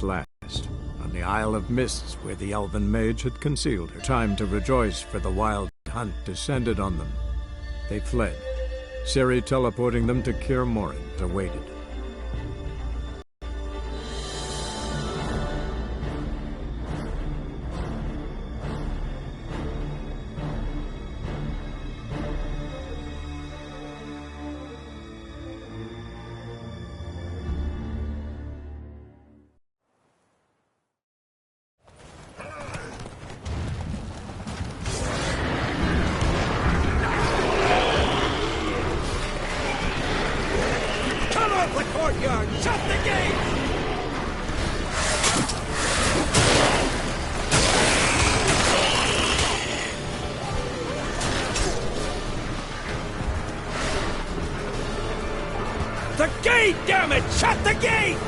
at last, on the Isle of Mists where the elven mage had concealed her. Time to rejoice, for the wild hunt descended on them. They fled. Ciri, teleporting them to Kaer Morhen, awaited. The gate, damn it! Shut the gate!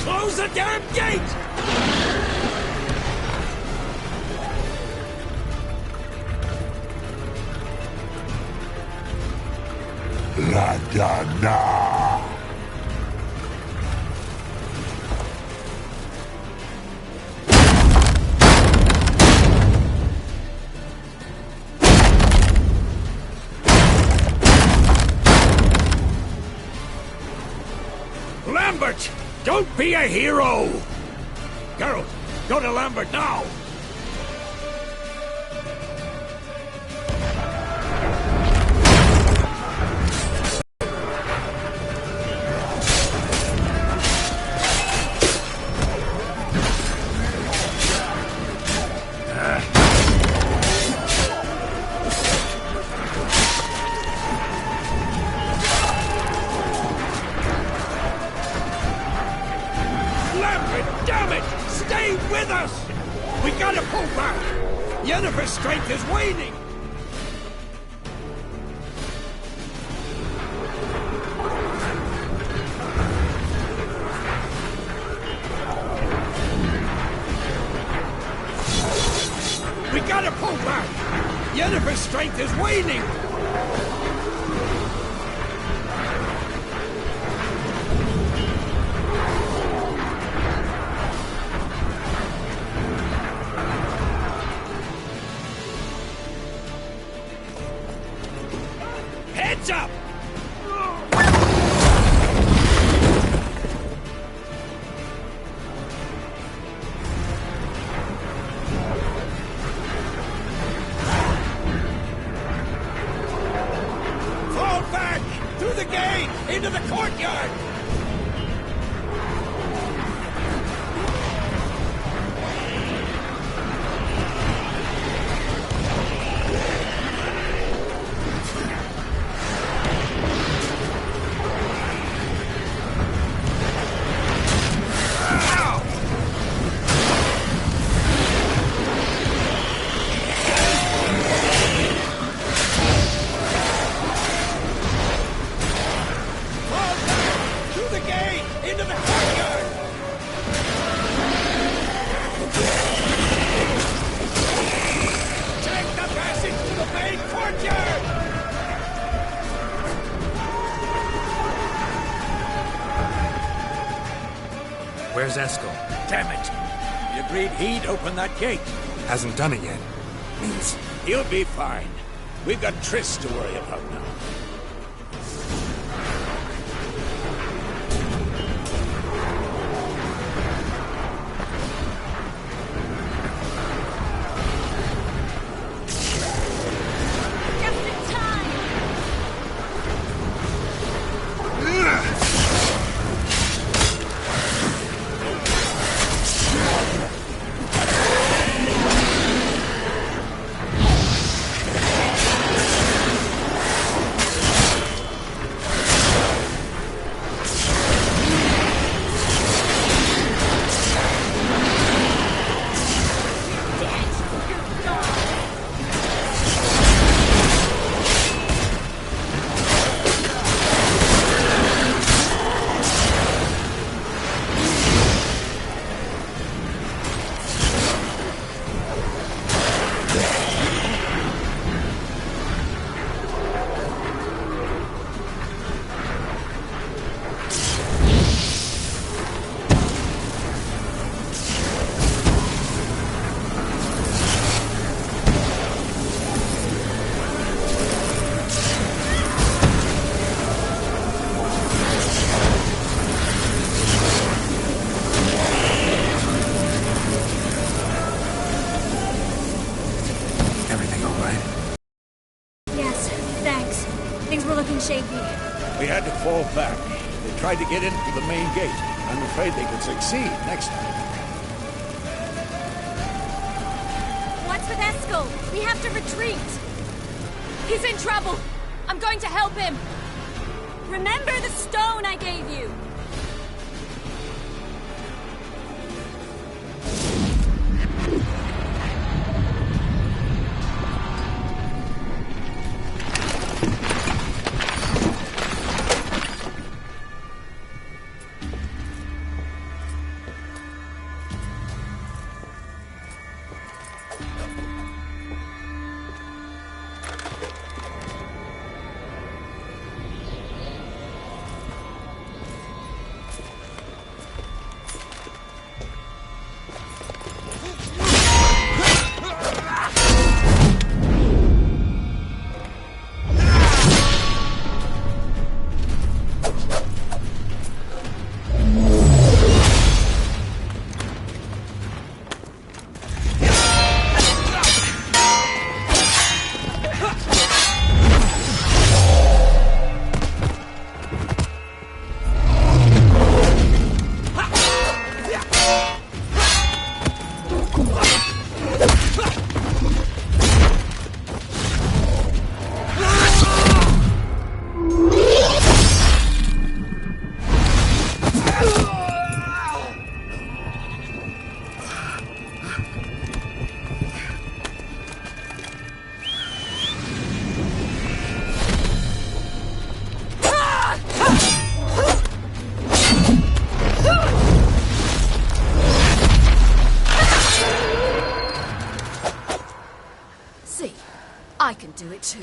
Close the damn gate! La Dana! Lambert! Don't be a hero! Geralt, go to Lambert now! Damn it! Stay with us! We gotta pull back! Yennefer's strength is waning! We gotta pull back! Yennefer's strength is waning! Heads up! Fall back! Through the gate! Into the courtyard! Into the courtyard! Take the passage to the main courtyard! Where's Eskel? Damn it! He agreed he'd open that gate. Hasn't done it yet. Means He'll be fine. We've got Triss to worry about now. to get in through the main gate. I'm afraid they could succeed next time. What's with Eskel? We have to retreat. He's in trouble. I'm going to help him. Remember the stone I gave you. I can do it too.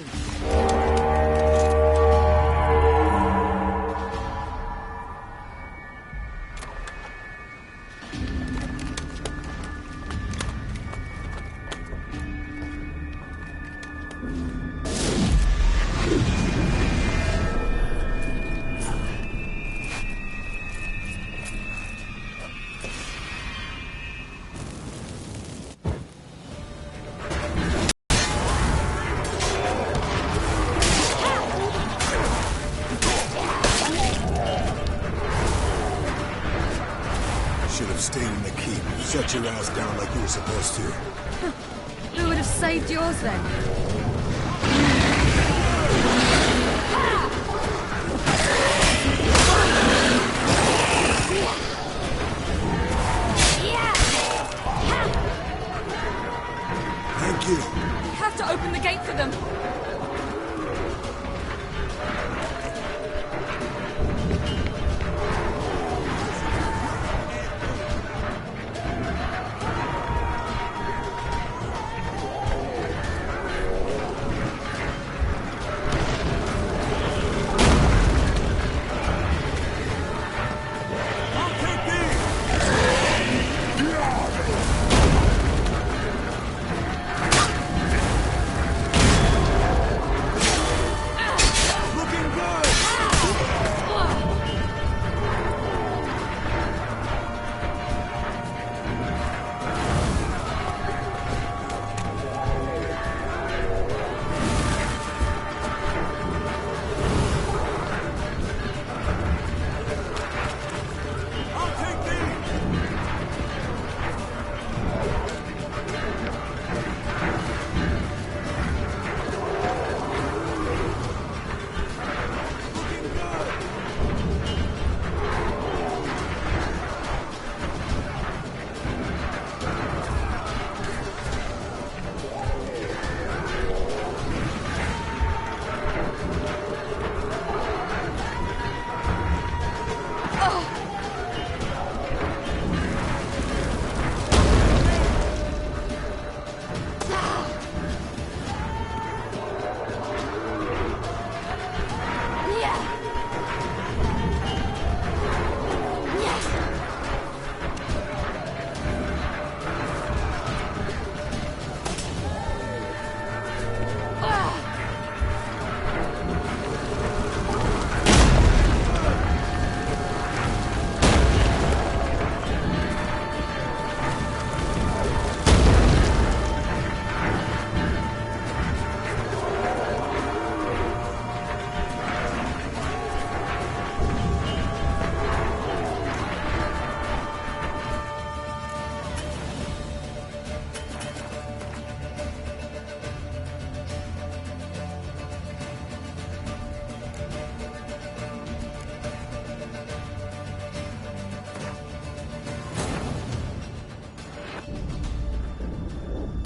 Should have stayed in the keep. Shut your ass down like you were supposed to. Who would have saved yours then? Thank you. We have to open the gate for them.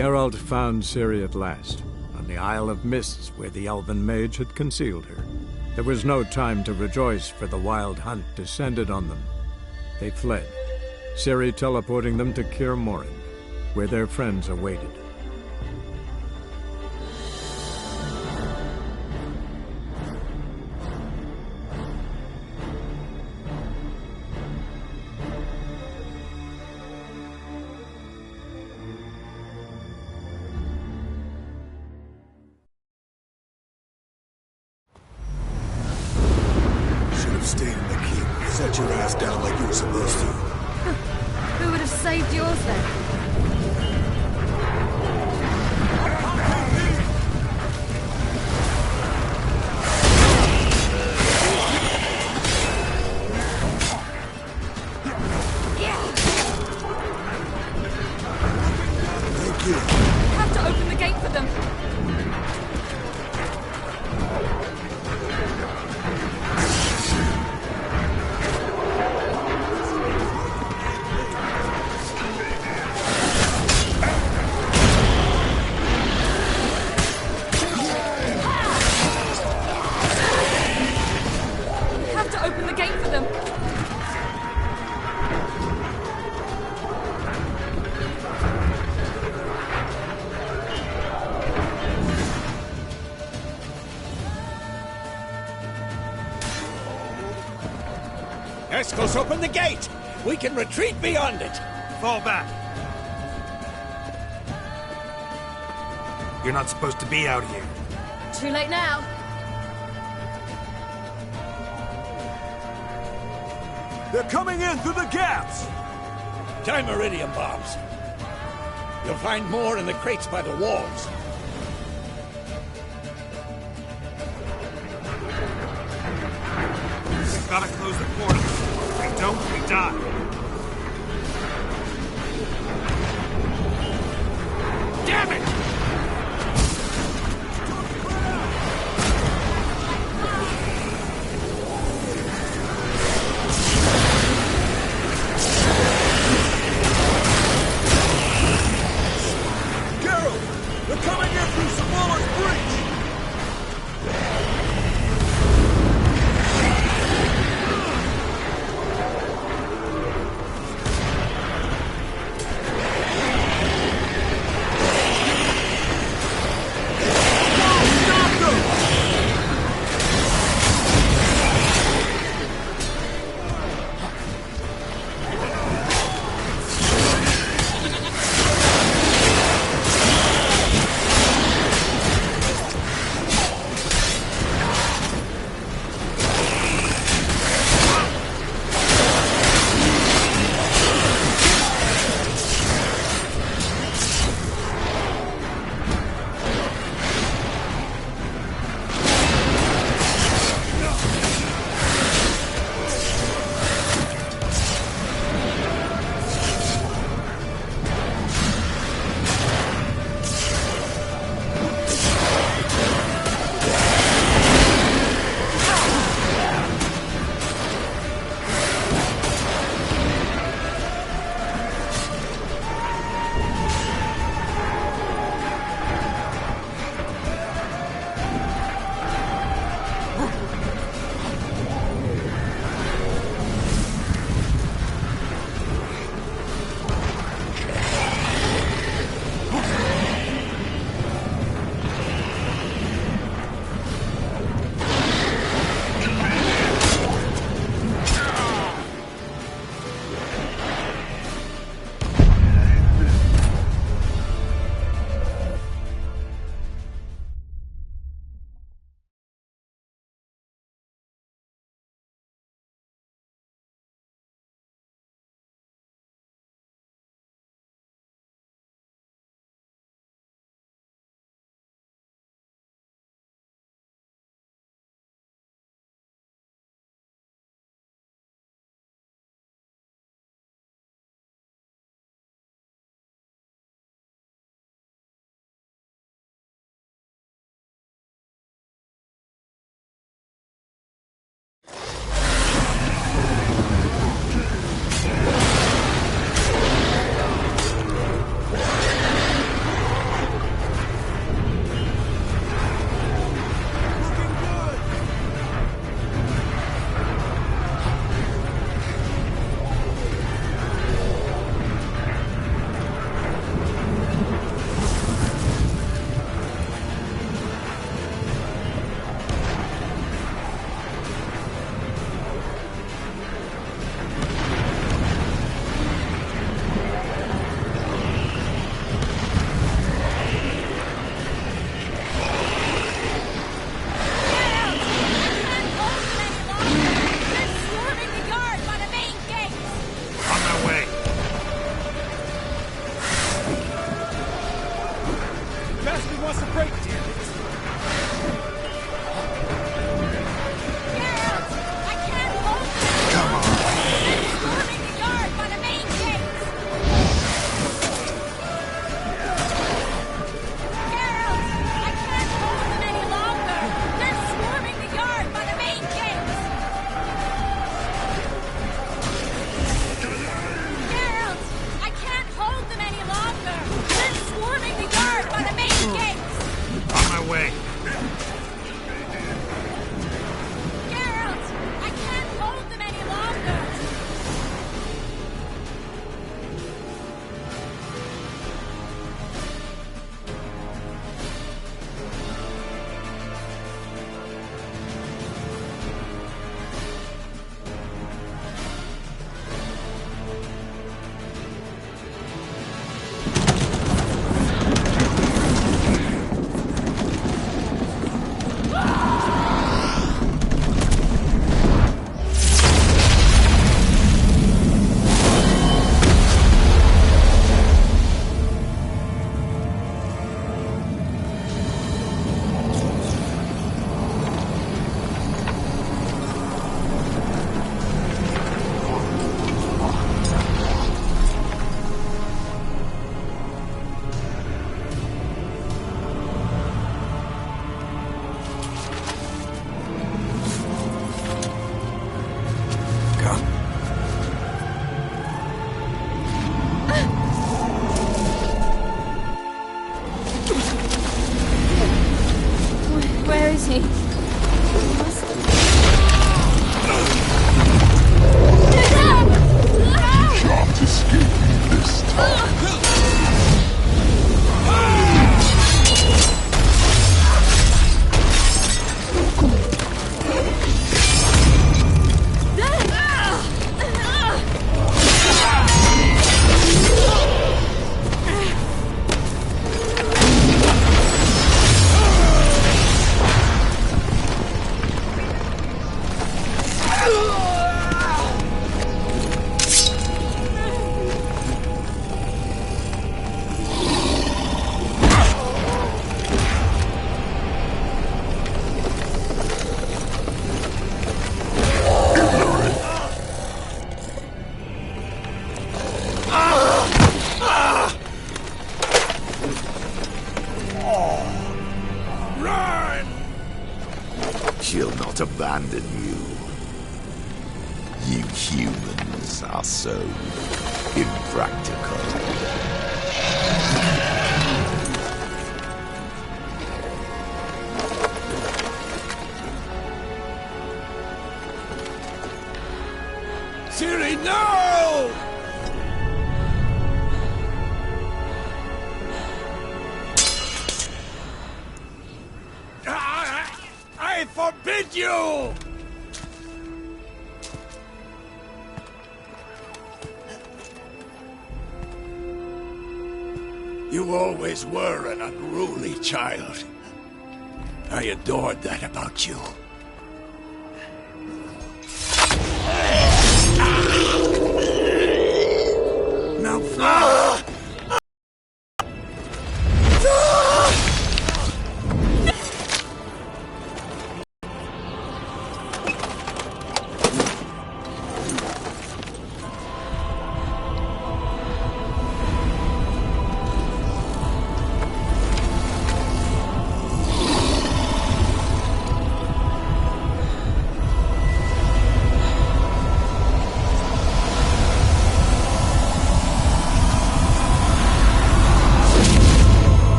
Geralt found Ciri at last, on the Isle of Mists where the Elven Mage had concealed her. There was no time to rejoice, for the Wild Hunt descended on them. They fled, Ciri teleporting them to Kaer Morhen, where their friends awaited. Should have stayed in the keep. Set your ass down like you were supposed to. Who would have saved yours then? Thank you. Have to open the gate for them. Have to open the gate for them. Eskel's open the gate! We can retreat beyond it! Fall back. You're not supposed to be out here. Too late now. They're coming in through the gaps! Time iridium bombs. You'll find more in the crates by the walls. Gotta close the portal. If we don't, we die. Damn it! Geralt! They're coming in through Savala's breach! not abandon you. You humans are so impractical. Ciri, no! I forbid you! You always were an unruly child. I adored that about you. Now fly!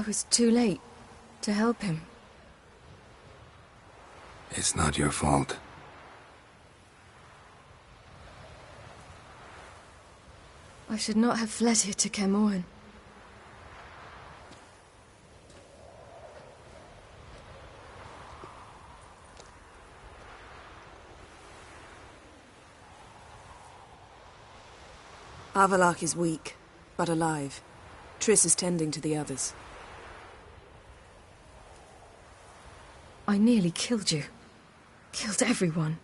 I was too late to help him. It's not your fault. I should not have fled here to Kaer Morhen. Avallac'h is weak, but alive. Triss is tending to the others. I nearly killed you. Killed everyone.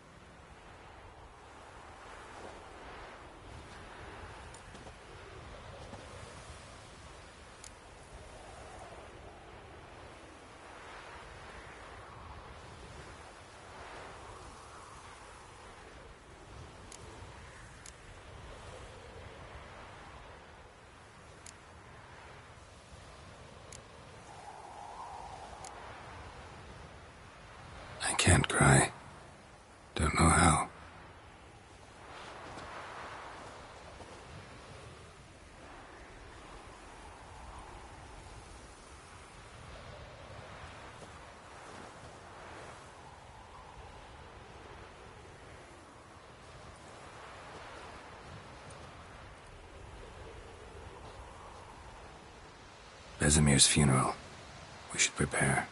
I can't cry. Don't know how. Vesemir's funeral. We should prepare.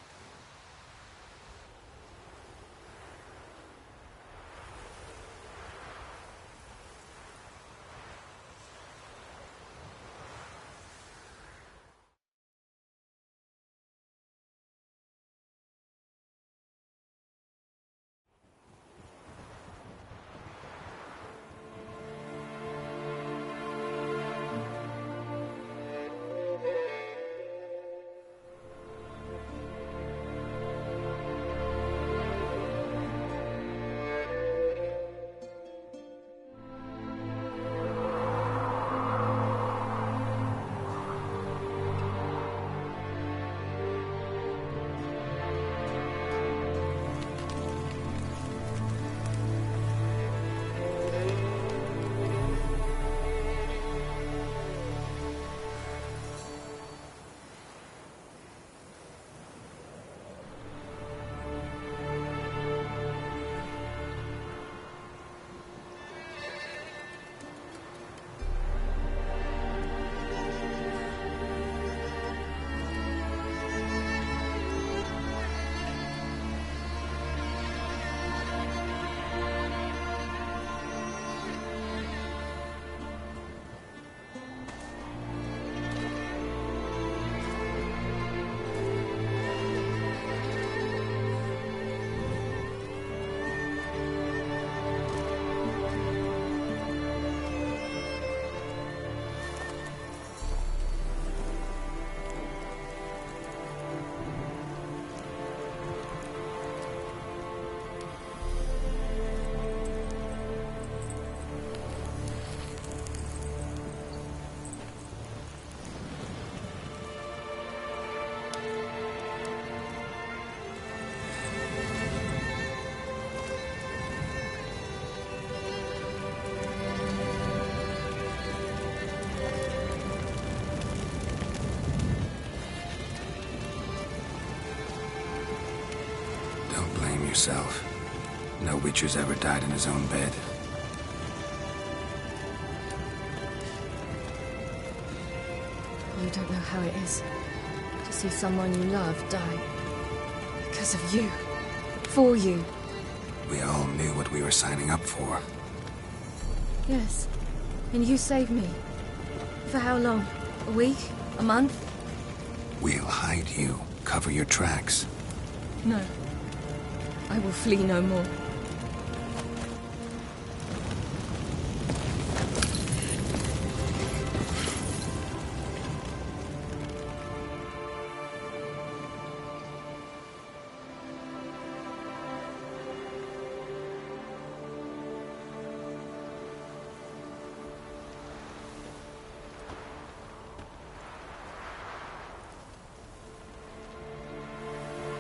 Yourself. No Witcher's ever died in his own bed. You don't know how it is to see someone you love die. Because of you. For you. We all knew what we were signing up for. Yes. And you saved me. For how long? A week? A month? We'll hide you. Cover your tracks. No. I will flee no more.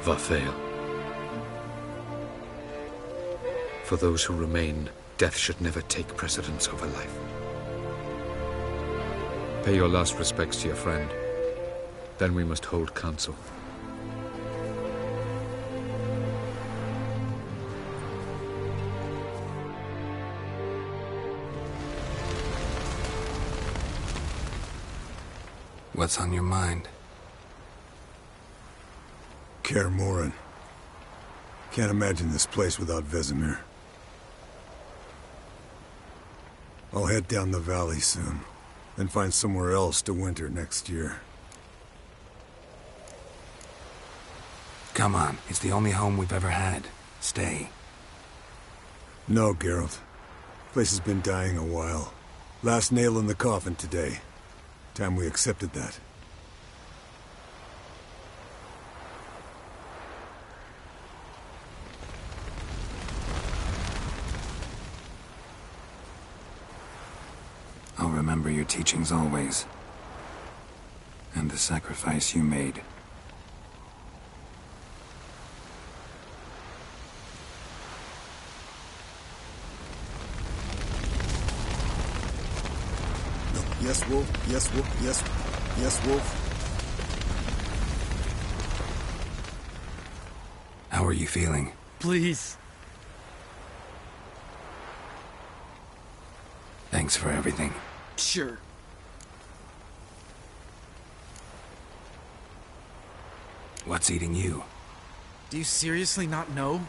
Varthael. For those who remain, death should never take precedence over life. Pay your last respects to your friend. Then we must hold council. What's on your mind? Kaer Morhen. Can't imagine this place without Vesemir. I'll head down the valley soon, then find somewhere else to winter next year. Come on, it's the only home we've ever had. Stay. No, Geralt. Place has been dying a while. Last nail in the coffin today. Time we accepted that. I'll remember your teachings always. And the sacrifice you made. No. Yes, Wolf. Yes, Wolf. Yes. Yes, Wolf. How are you feeling? Please. Thanks for everything. Sure. What's eating you? Do you seriously not know?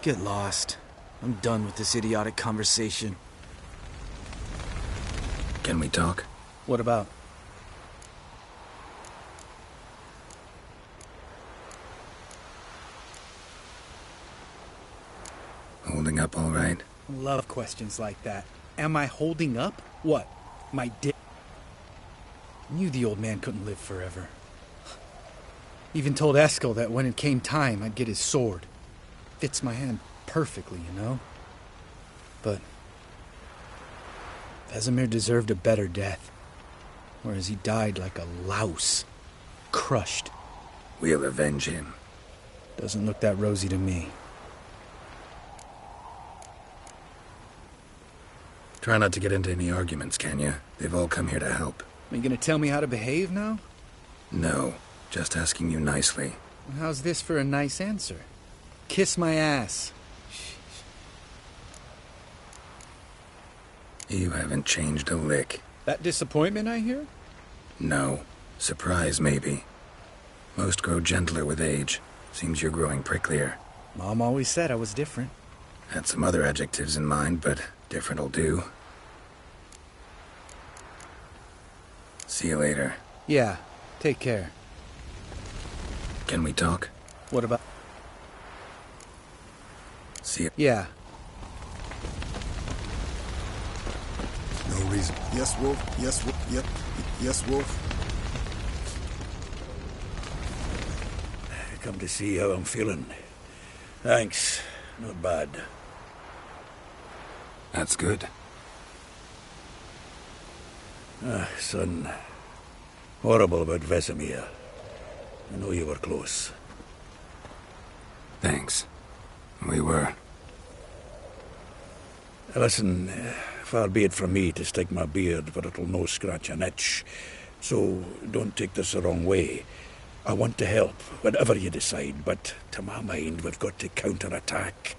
Get lost. I'm done with this idiotic conversation. Can we talk? What about? Holding up all right? Love questions like that. Am I holding up? What? My dick? Knew the old man couldn't live forever. Even told Eskel that when it came time, I'd get his sword. Fits my hand perfectly, you know? But Vesemir deserved a better death. Whereas he died like a louse. Crushed. We'll avenge him. Doesn't look that rosy to me. Try not to get into any arguments, can you? They've all come here to help. Are you gonna tell me how to behave now? No, just asking you nicely. How's this for a nice answer? Kiss my ass. You haven't changed a lick. That disappointment I hear? No. Surprise, maybe. Most grow gentler with age. Seems you're growing pricklier. Mom always said I was different. Had some other adjectives in mind, but different'll do. See you later. Yeah, take care. Can we talk? What about... See you. Yeah. No reason. Yes, Wolf. Yes, Wolf. Yep. Yes, Wolf. Come to see how I'm feeling. Thanks. Not bad. That's good. Son. Horrible about Vesemir. I know you were close. Thanks. We were. Listen, far be it from me to stick my beard, but it'll no scratch an itch. So don't take this the wrong way. I want to help, whatever you decide, but to my mind, we've got to counterattack.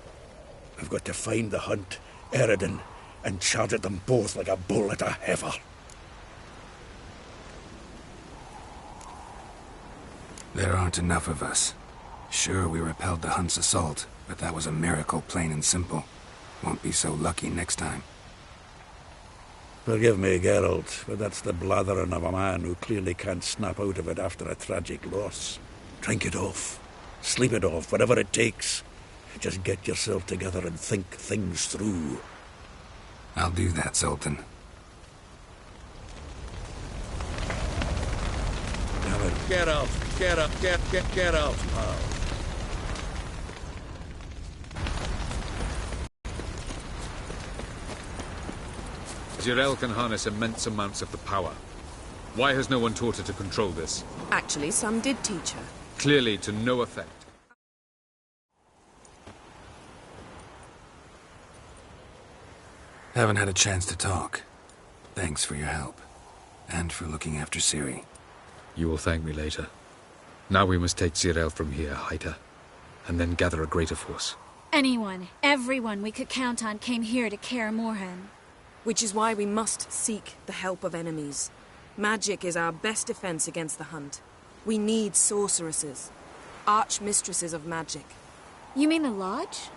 We've got to find the Hunt, Eredin, and charge at them both like a bull at a heifer. There aren't enough of us. Sure, we repelled the Hunt's assault, but that was a miracle, plain and simple. Won't be so lucky next time. Forgive me, Geralt, but that's the blathering of a man who clearly can't snap out of it after a tragic loss. Drink it off. Sleep it off, whatever it takes. Just get yourself together and think things through. I'll do that, Sultan. Damn it. Get out. Get up. Get out, pal. Zirael can harness immense amounts of the power. Why has no one taught her to control this? Actually, some did teach her. Clearly to no effect. Haven't had a chance to talk. Thanks for your help. And for looking after Ciri. You will thank me later. Now we must take Zirael from here, hide her, and then gather a greater force. Anyone, everyone we could count on came here to Kaer Morhen. Which is why we must seek the help of enemies. Magic is our best defense against the Hunt. We need sorceresses. Archmistresses of magic. You mean the Lodge?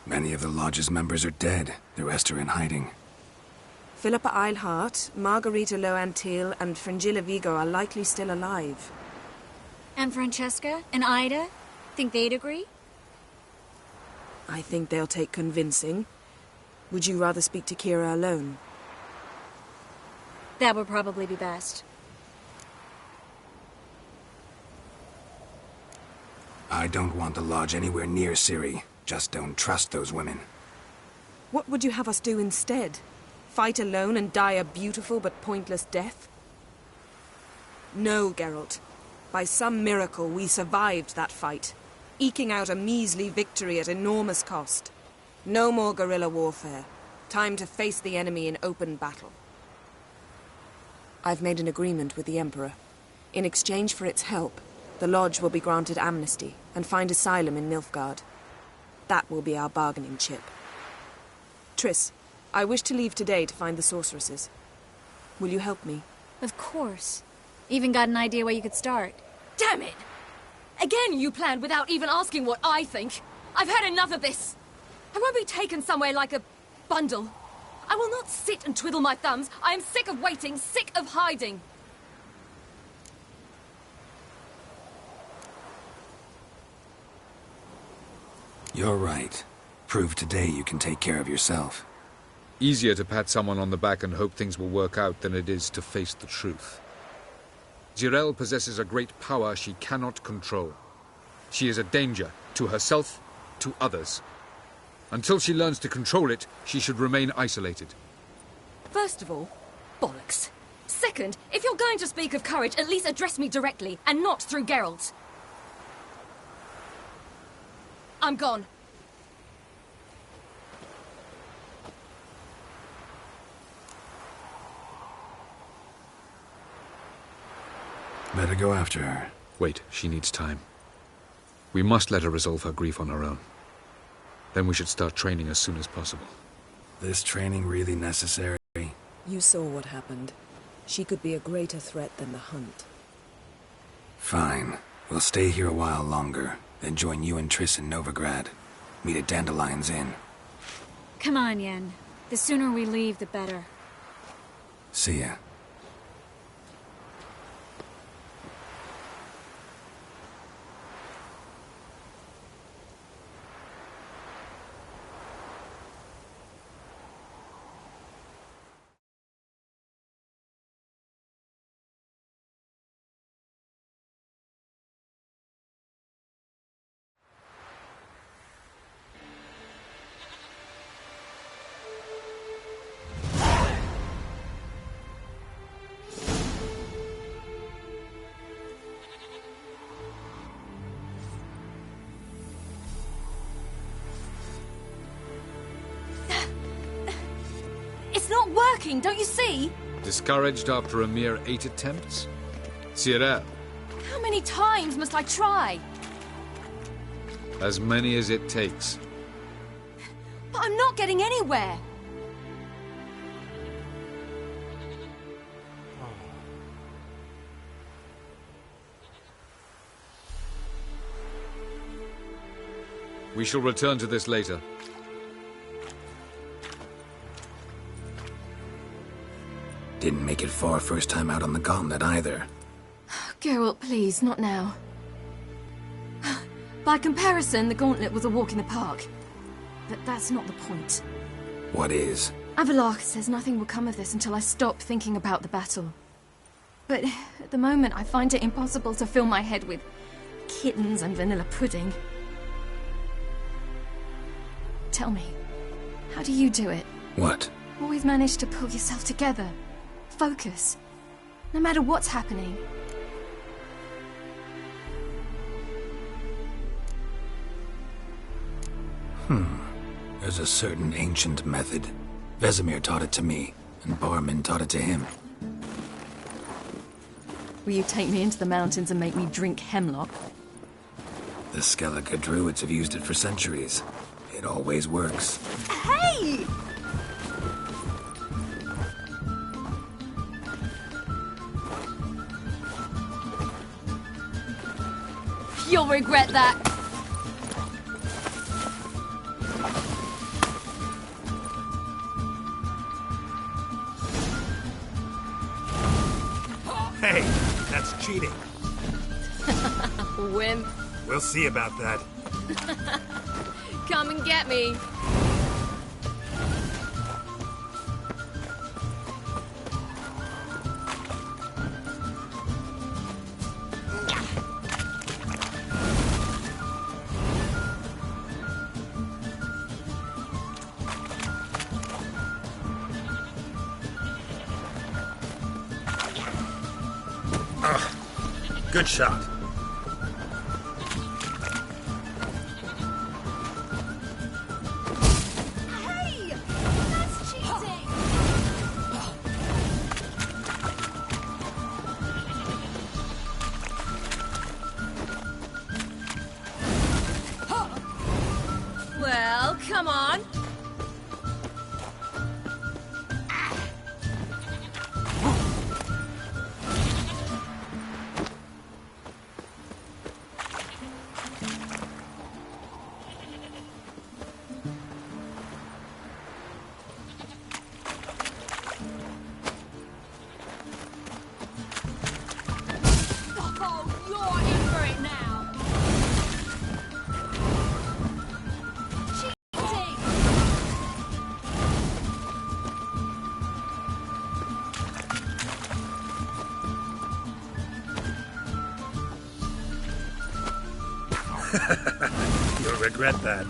Many of the Lodge's members are dead. The rest are in hiding. Philippa Eilhart, Margarita Loantil, and Fringilla Vigo are likely still alive. And Francesca and Ida? Think they'd agree? I think they'll take convincing. Would you rather speak to Kira alone? That would probably be best. I don't want the Lodge anywhere near Ciri. Just don't trust those women. What would you have us do instead? Fight alone and die a beautiful but pointless death? No, Geralt. By some miracle, we survived that fight, eking out a measly victory at enormous cost. No more guerrilla warfare. Time to face the enemy in open battle. I've made an agreement with the Emperor. In exchange for its help, the Lodge will be granted amnesty and find asylum in Nilfgaard. That will be our bargaining chip. Triss, I wish to leave today to find the sorceresses. Will you help me? Of course. Even got an idea where you could start. Damn it! Again you planned without even asking what I think. I've had enough of this. I won't be taken somewhere like a bundle. I will not sit and twiddle my thumbs. I am sick of waiting, sick of hiding. You're right. Prove today you can take care of yourself. Easier to pat someone on the back and hope things will work out than it is to face the truth. Zirael possesses a great power she cannot control. She is a danger to herself, to others. Until she learns to control it, she should remain isolated. First of all, bollocks. Second, if you're going to speak of courage, at least address me directly, and not through Geralt. I'm gone. Better go after her. Wait, she needs time. We must let her resolve her grief on her own. Then we should start training as soon as possible. This training really necessary? You saw what happened. She could be a greater threat than the Hunt. Fine. We'll stay here a while longer, then join you and Triss in Novigrad. Meet at Dandelion's Inn. Come on, Yen. The sooner we leave, the better. See ya. It's not working, don't you see? Discouraged after a mere 8 attempts? Zirael, How many times must I try? as many as it takes. But I'm not getting anywhere. We shall return to this later. Didn't make it far first time out on the gauntlet either. Geralt, please, not now. By comparison, the gauntlet was a walk in the park. But that's not the point. What is? Avallac'h says nothing will come of this until I stop thinking about the battle. But at the moment, I find it impossible to fill my head with kittens and vanilla pudding. Tell me, how do you do it? What? Always manage to pull yourself together. Focus. No matter what's happening. There's a certain ancient method. Vesemir taught it to me, and Barman taught it to him. Will you take me into the mountains and make me drink hemlock? The Skellige druids have used it for centuries. It always works. Hey! You'll regret that. Hey, that's cheating. Wimp. We'll see about that. Come and get me. Good shot. Hey! That's cheating! Well, come on. You'll regret that.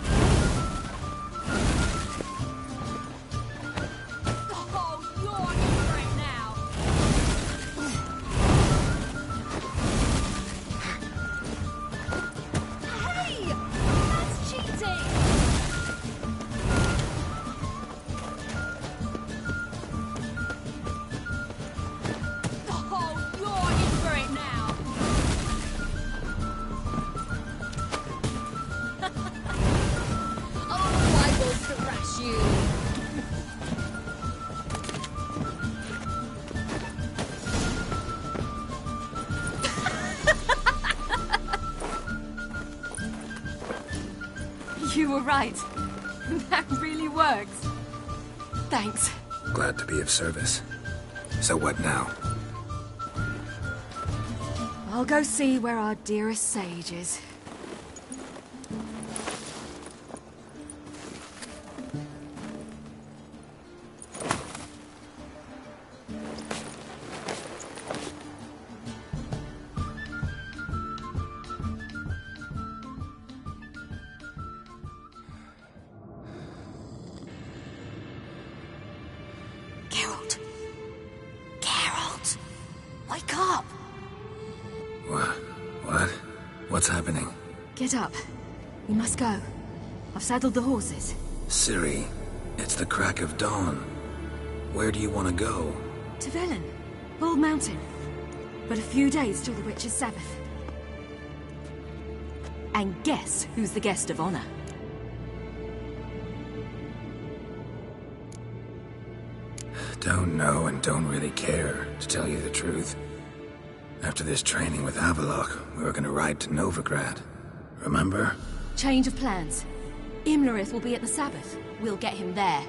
You were right. That really works. Thanks. Glad to be of service. So what now? I'll go see where our dearest sage is. Geralt. Geralt! Wake up! What? What's happening? Get up. We must go. I've saddled the horses. Ciri, it's the crack of dawn. Where do you want to go? To Velen. Bald Mountain. But a few days till the Witch's Sabbath. And guess who's the guest of honor? Don't know and don't really care, to tell you the truth. After this training with Avallac'h, we were gonna ride to Novigrad. Remember? Change of plans. Imlerith will be at the Sabbath. We'll get him there.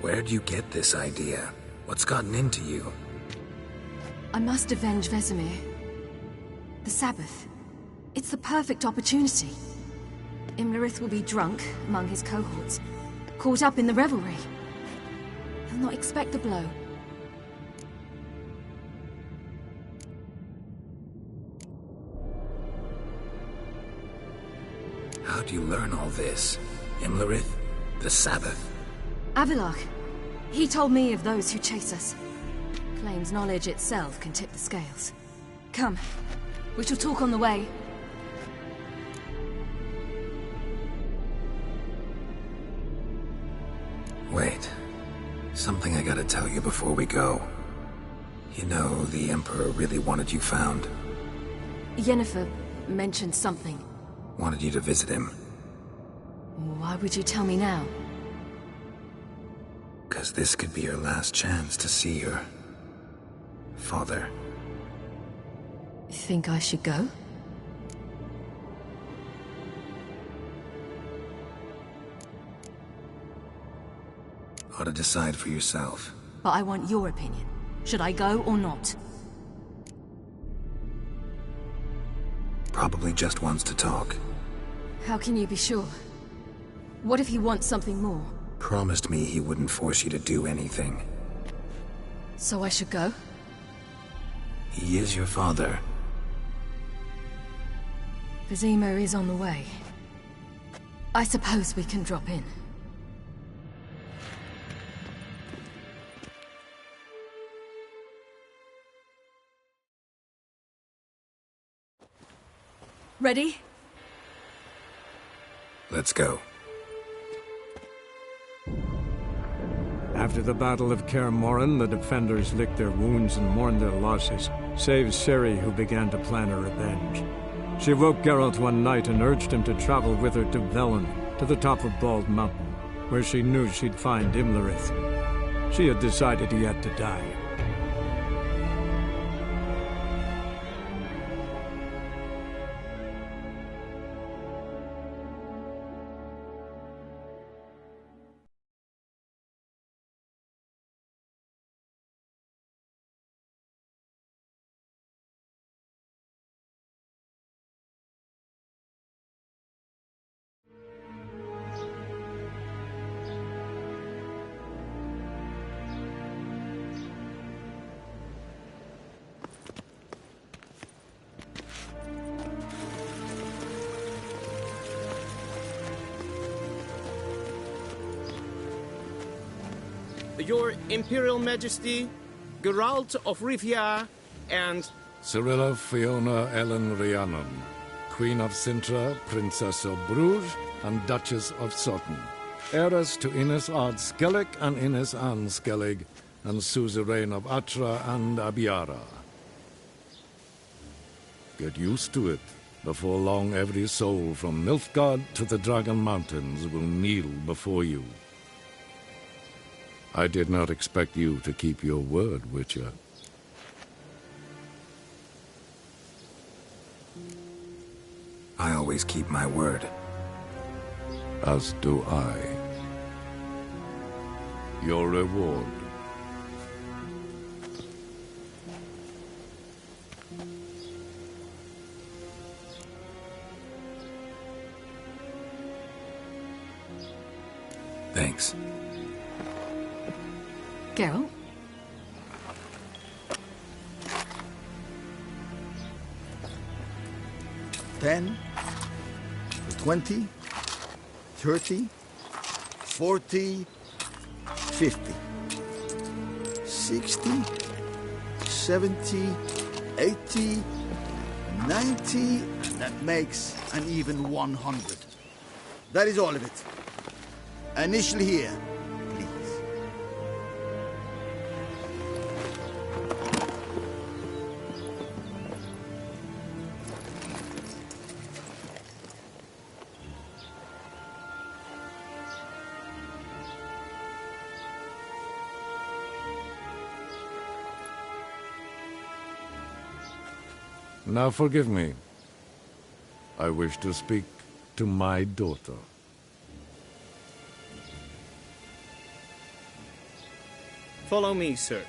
Where'd you get this idea? What's gotten into you? I must avenge Vesemir. The Sabbath. It's the perfect opportunity. Imlerith will be drunk among his cohorts, caught up in the revelry. He'll not expect the blow. How'd you learn all this? Imlerith? The Sabbath? Avallac'h. He told me of those who chase us. Claims knowledge itself can tip the scales. Come. We shall talk on the way. Wait. Something I gotta tell you before we go. You know, the Emperor really wanted you found. Yennefer mentioned something. Wanted you to visit him. Why would you tell me now? Because this could be your last chance to see your father. Think I should go? Ought to decide for yourself. But I want your opinion. Should I go or not? Probably just wants to talk. How can you be sure? What if he wants something more? Promised me he wouldn't force you to do anything. So I should go? He is your father. Vizima is on the way. I suppose we can drop in. Ready? Let's go. After the Battle of Kaer Morhen, the defenders licked their wounds and mourned their losses, save Ciri, who began to plan a revenge. She woke Geralt one night and urged him to travel with her to Velen, to the top of Bald Mountain, where she knew she'd find Imlerith. She had decided he had to die. Your Imperial Majesty, Geralt of Rivia, and... Cirilla Fiona Ellen Rhiannon, Queen of Sintra, Princess of Bruges, and Duchess of Sutton. Heiress to Innes Ard Skellig and Innes Anne Skellig, and suzerain of Atra and Abiara. Get used to it. Before long, every soul from Nilfgaard to the Dragon Mountains will kneel before you. I did not expect you to keep your word, Witcher. I always keep my word. As do I. Your reward. Thanks. Geralt? $10, $20, $30, $40, $50, $60, $70, $80, $90, and that makes an even $100. That is all of it. Initial here. Now forgive me. I wish to speak to my daughter. Follow me, sir.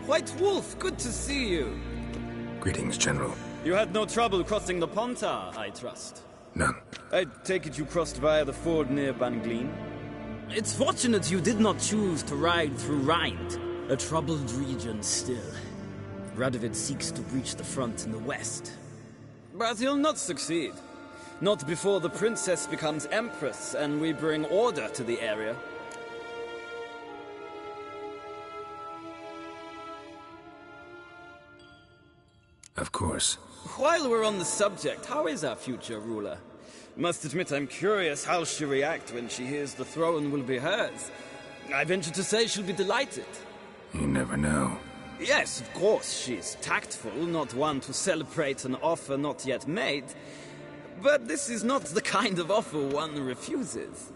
White Wolf, good to see you. Greetings, General. You had no trouble crossing the Pontar, I trust. None. I take it you crossed via the ford near Banglin? It's fortunate you did not choose to ride through Rind, a troubled region still. Radovid seeks to breach the front in the west. But he'll not succeed. Not before the princess becomes empress and we bring order to the area. Of course. While we're on the subject, how is our future ruler? Must admit I'm curious how she'll react when she hears the throne will be hers. I venture to say she'll be delighted. You never know. Yes, of course, she's tactful, not one to celebrate an offer not yet made. But this is not the kind of offer one refuses.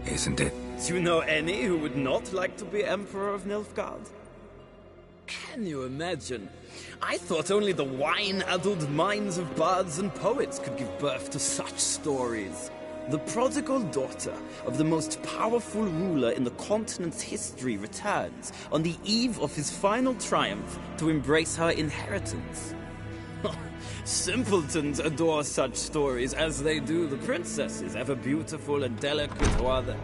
Isn't it? Do you know any who would not like to be Emperor of Nilfgaard? Can you imagine? I thought only the wine-addled minds of bards and poets could give birth to such stories. The prodigal daughter of the most powerful ruler in the continent's history returns on the eve of his final triumph to embrace her inheritance. Simpletons adore such stories as they do the princesses, ever beautiful and delicate or other.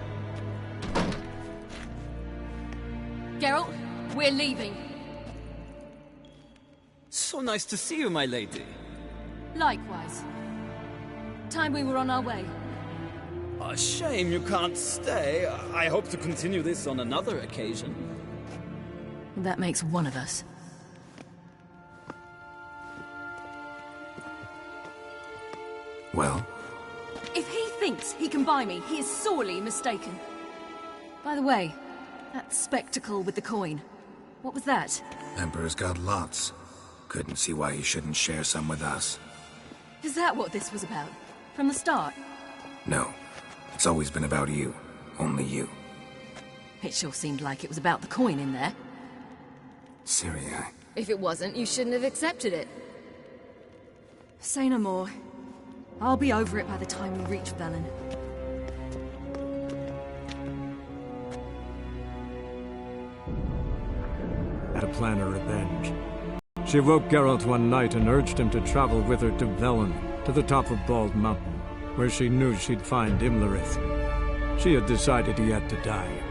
Geralt, we're leaving. So nice to see you, my lady. Likewise. Time we were on our way. A shame you can't stay. I hope to continue this on another occasion. That makes one of us. Well? If he thinks he can buy me, he is sorely mistaken. By the way, that spectacle with the coin, what was that? Emperor's got lots. Couldn't see why he shouldn't share some with us. Is that what this was about? From the start? No. It's always been about you. Only you. It sure seemed like it was about the coin in there. Ciri, If it wasn't, you shouldn't have accepted it. Say no more. I'll be over it by the time we reach Velen. Had to plan her revenge. She woke Geralt one night and urged him to travel with her to Velen, to the top of Bald Mountain, where she knew she'd find Imlerith. She had decided he had to die.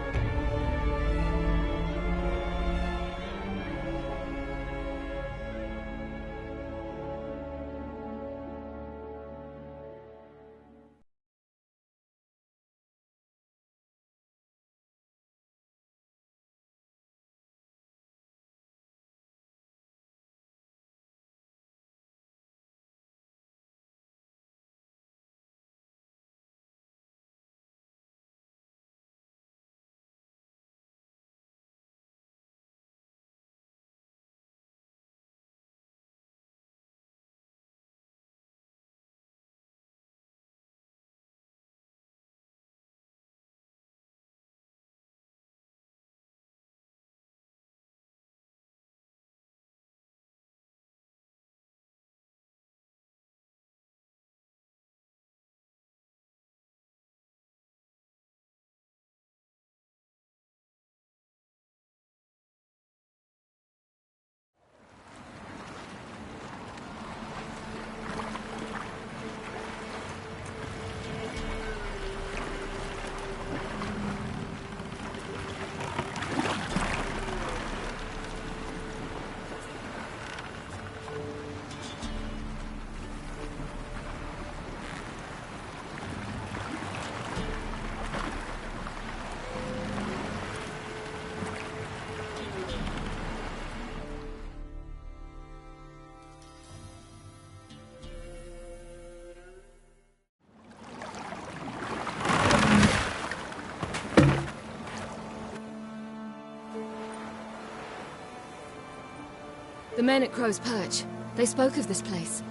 The men at Crow's Perch, they spoke of this place.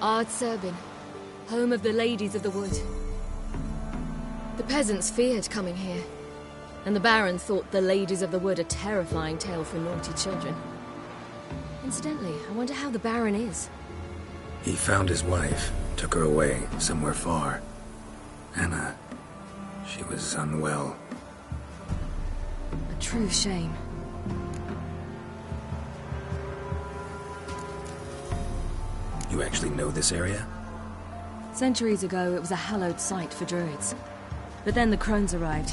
Ard Serbin, home of the Ladies of the Wood. The peasants feared coming here, and the Baron thought the Ladies of the Wood a terrifying tale for naughty children. Incidentally, I wonder how the Baron is. He found his wife, took her away, somewhere far. Anna, she was unwell. A true shame. You actually know this area? Centuries ago, it was a hallowed site for druids. But then the Crones arrived,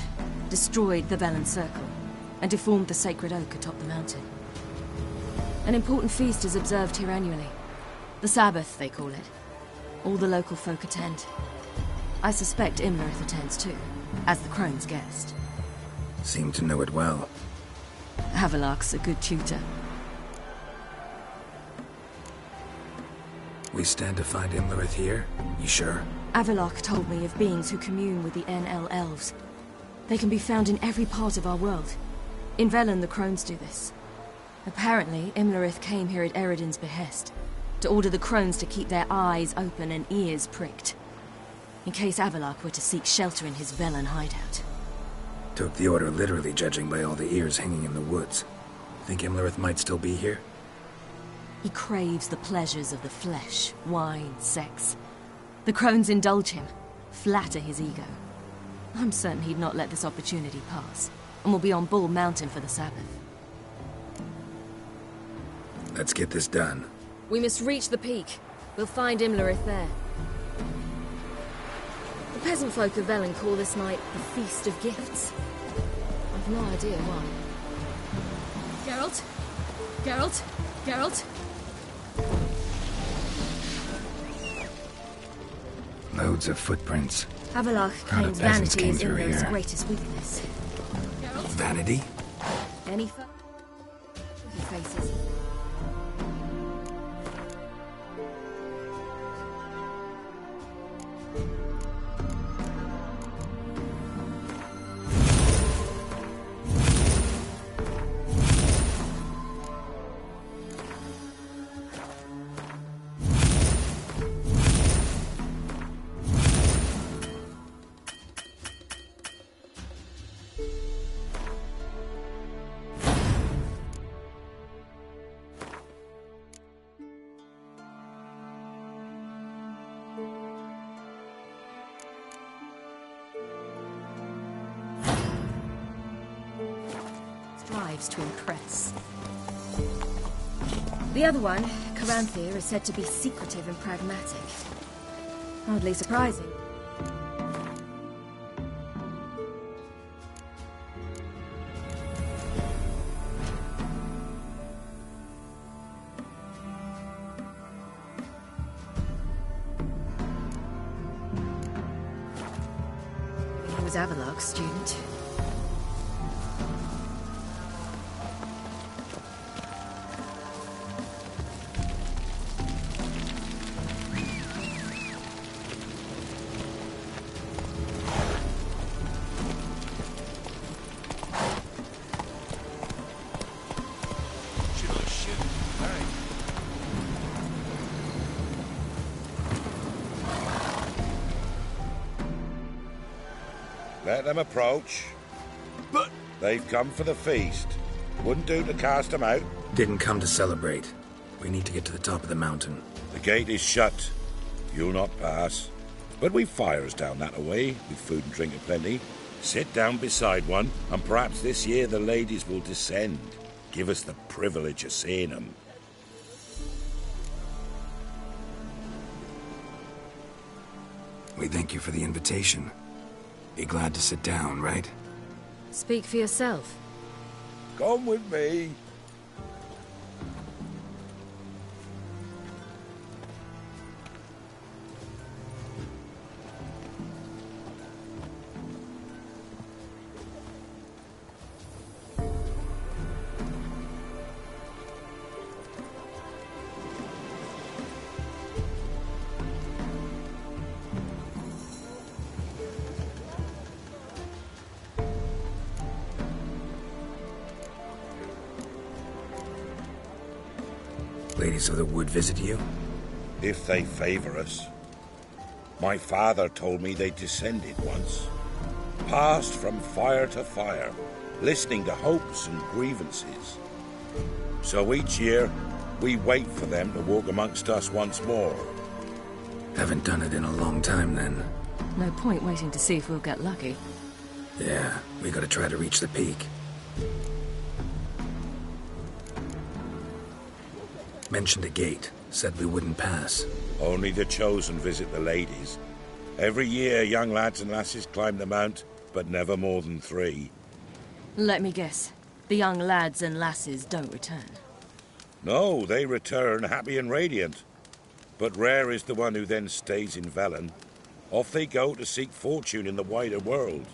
destroyed the Velen Circle, and deformed the sacred oak atop the mountain. An important feast is observed here annually. The Sabbath, they call it. All the local folk attend. I suspect Imlerith attends too, as the Crone's guest. Seem to know it well. Havelock's a good tutor. We stand to find Imlerith here? You sure? Avallac'h told me of beings who commune with the NL elves. They can be found in every part of our world. In Velen, the Crones do this. Apparently, Imlerith came here at Eredin's behest, to order the Crones to keep their eyes open and ears pricked, in case Avallac'h were to seek shelter in his Velen hideout. Took the order literally, judging by all the ears hanging in the woods. Think Imlerith might still be here? He craves the pleasures of the flesh, wine, sex. The Crones indulge him, flatter his ego. I'm certain he'd not let this opportunity pass, and will be on Bull Mountain for the Sabbath. Let's get this done. We must reach the peak. We'll find Imlerith there. The peasant folk of Velen call this night the Feast of Gifts. I've no idea why. Geralt? Geralt? Geralt? Loads of footprints. Avallac'h Crowd of claims peasants vanity came is through Imlerith's here. greatest weakness. Vanity? Any faces. Strives to impress. The other one, Caranthir, is said to be secretive and pragmatic. Hardly surprising. He was Avallac'h's student. Let them approach. But... They've come for the feast. Wouldn't do to cast them out. Didn't come to celebrate. We need to get to the top of the mountain. The gate is shut. You'll not pass. But we've fires down that away, with food and drink aplenty. Sit down beside one, and perhaps this year the ladies will descend. Give us the privilege of seeing them. We thank you for the invitation. Be glad to sit down, right? Speak for yourself. Come with me. Ladies of the Wood visit you? If they favor us. My father told me they descended once. Passed from fire to fire, listening to hopes and grievances. So each year, we wait for them to walk amongst us once more. Haven't done it in a long time, then. No point waiting to see if we'll get lucky. Yeah, we gotta try to reach the peak. Mentioned a gate. Said we wouldn't pass. Only the chosen visit the ladies. Every year, young lads and lasses climb the mount, but never more than 3. Let me guess. The young lads and lasses don't return. No, they return happy and radiant. But rare is the one who then stays in Velen. Off they go to seek fortune in the wider world.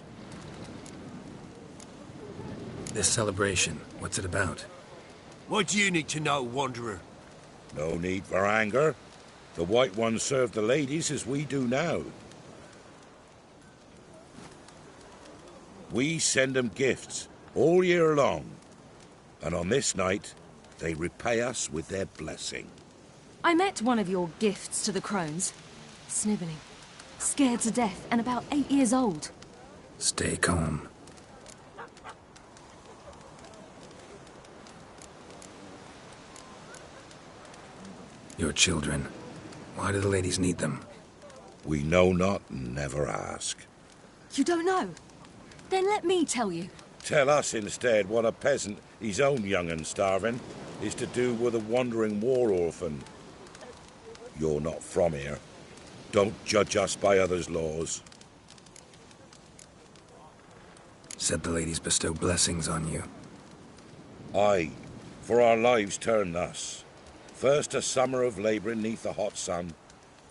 This celebration, what's it about? What do you need to know, Wanderer? No need for anger. The White Ones serve the ladies as we do now. We send them gifts all year long. And on this night, they repay us with their blessing. I met one of your gifts to the crones. Sniveling. Scared to death and about 8 years old. Stay calm. Your children. Why do the ladies need them? We know not and never ask. You don't know? Then let me tell you. Tell us instead what a peasant, his own young and starving, is to do with a wandering war orphan. You're not from here. Don't judge us by others' laws. Said the ladies bestow blessings on you. Aye, for our lives turn thus. First a summer of labouring neath the hot sun,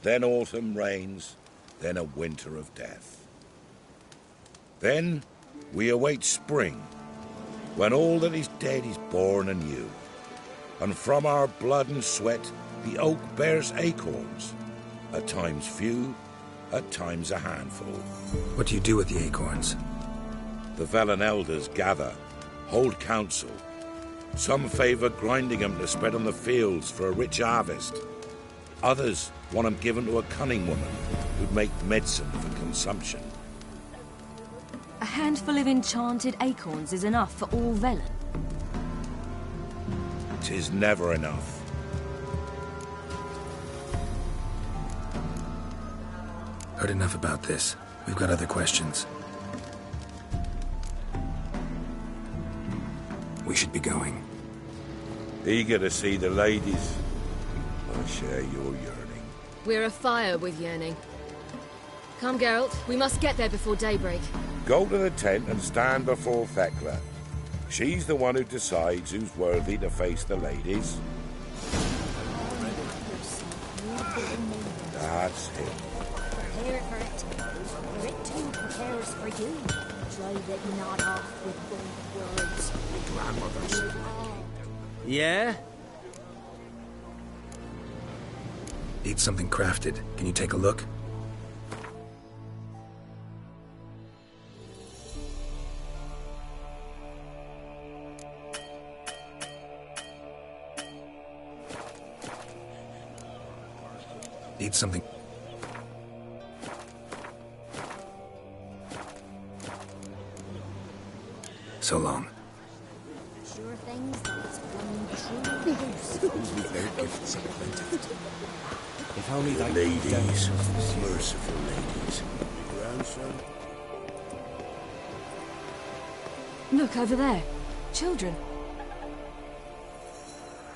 then autumn rains, then a winter of death. Then we await spring, when all that is dead is born anew. And from our blood and sweat the oak bears acorns, at times few, at times a handful. What do you do with the acorns? The Velen elders gather, hold council. Some favour grinding them to spread on the fields for a rich harvest. Others want them given to a cunning woman who'd make medicine for consumption. A handful of enchanted acorns is enough for all Velen. 'Tis never enough. Heard enough about this. We've got other questions. We should be going. Eager to see the ladies. I share your yearning. We're afire with yearning. Come, Geralt. We must get there before daybreak. Go to the tent and stand before Thekla. She's the one who decides who's worthy to face the ladies. That's him. Prepare for it. For it too prepares for you. Drive it not off with bold words. Grandmothers. Yeah? Need something crafted. Can you take a look? Need something. So long. Sure things that's one true Their gifts are plentiful. If only the they ladies, merciful ladies. Grandson. Look over there. Children.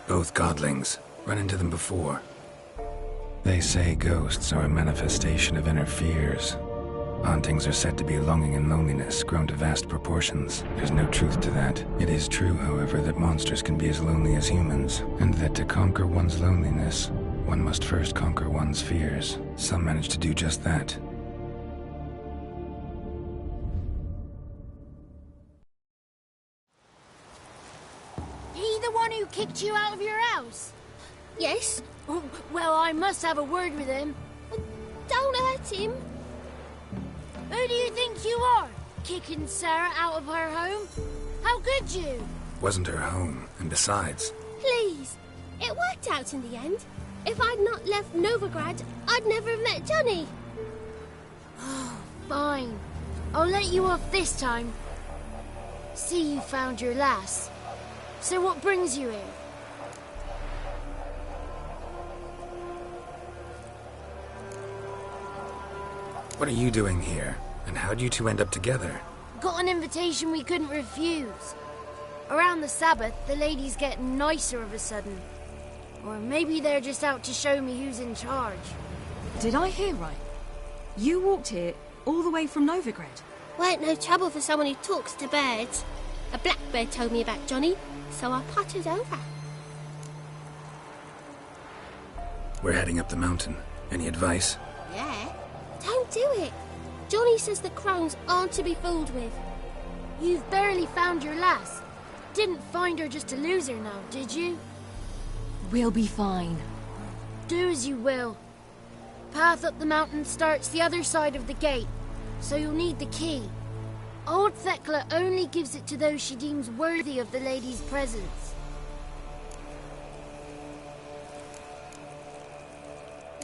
Both godlings. Run into them before. They say ghosts are a manifestation of inner fears. Hauntings are said to be longing and loneliness grown to vast proportions. There's no truth to that. It is true, however, that monsters can be as lonely as humans, and that to conquer one's loneliness, one must first conquer one's fears. Some manage to do just that. He the one who kicked you out of your house? Yes. Oh, well, I must have a word with him. Don't hurt him. Who do you think you are? Kicking Sarah out of her home? How could you? Wasn't her home, and besides... Please. It worked out in the end. If I'd not left Novigrad, I'd never have met Johnny. Oh, fine. I'll let you off this time. See, you found your lass. So what brings you here? What are you doing here? And how'd you two end up together? Got an invitation we couldn't refuse. Around the Sabbath, the ladies get nicer of a sudden. Or maybe they're just out to show me who's in charge. Did I hear right? You walked here all the way from Novigrad? Weren't no trouble for someone who talks to birds. A blackbird told me about Johnny, so I pottered over. We're heading up the mountain. Any advice? Yeah? Don't do it. Johnny says the crones aren't to be fooled with. You've barely found your lass. Didn't find her just to lose her now, did you? We'll be fine. Do as you will. Path up the mountain starts the other side of the gate, so you'll need the key. Old Thekla only gives it to those she deems worthy of the lady's presence.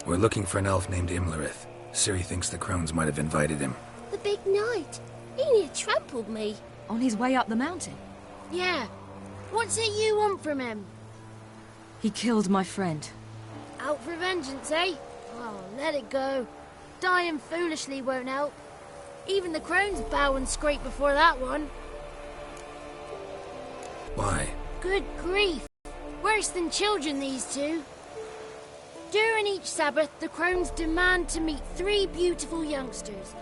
We're looking for an elf named Imlerith. Ciri thinks the crones might have invited him. The big knight. He near trampled me. On his way up the mountain? Yeah. What's it you want from him? He killed my friend. Out for vengeance, eh? Oh, let it go. Dying foolishly won't help. Even the crones bow and scrape before that one. Why? Good grief. Worse than children, these two. During each Sabbath, the crones demand to meet 3 beautiful youngsters.